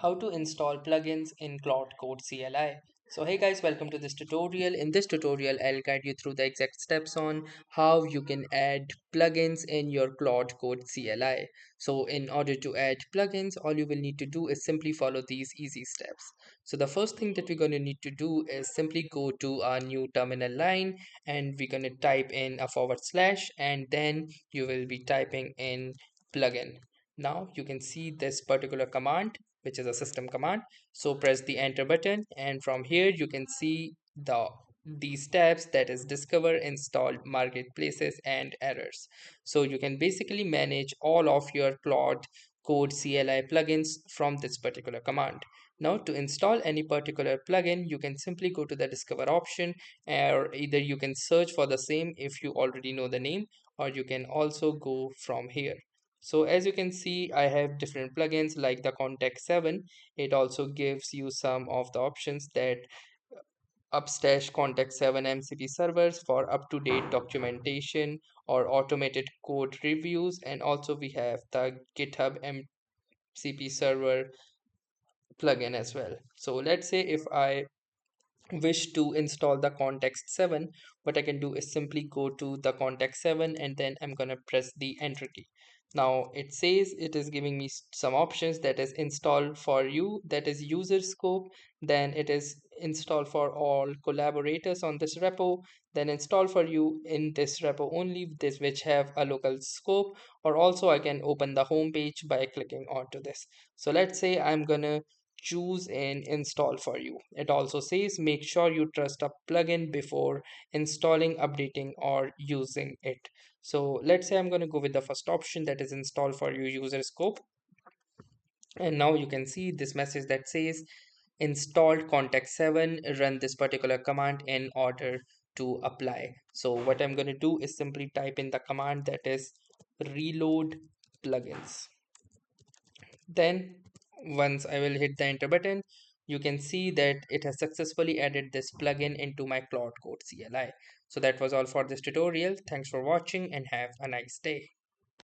How to install plugins in Claude Code CLI. So hey guys, welcome to this tutorial. In this tutorial, I'll guide you through the exact steps on how you can add plugins in your Claude Code CLI. So in order to add plugins, all you will need to do is simply follow these easy steps. So the first thing that we're going to need to do is simply go to our new terminal line and we're going to type in a forward slash and then you will be typing in plugin. Now you can see this particular command, which is a system command. So press the enter button and from here you can see these tabs, that is discover, install, marketplaces and errors. So you can basically manage all of your Claude Code CLI plugins from this particular command. Now to install any particular plugin, you can simply go to the discover option, or either you can search for the same if you already know the name, or you can also go from here. So as you can see, I have different plugins like the Contact 7. It also gives you some of the options that upstash Contact 7 MCP servers for up-to-date documentation or automated code reviews. And also we have the GitHub MCP server plugin as well. So let's say if I wish to install the context 7, what I can do is simply go to the context 7 and then I'm gonna press the enter key. Now it says it is giving me some options, that is install for you, that is user scope, then it is install for all collaborators on this repo, then install for you in this repo only, this which have a local scope, or also I can open the home page by clicking onto this. So let's say I'm gonna choose and install for you. It also says make sure you trust a plugin before installing, updating or using it. So let's say I'm going to go with the first option, that is install for you user scope. And now you can see this message that says installed contact 7, run this particular command in order to apply. So what I'm going to do is simply type in the command, that is reload plugins. Then once I will hit the enter button, you can see that it has successfully added this plugin into my Claude Code CLI. So that was all for this tutorial. Thanks for watching and have a nice day.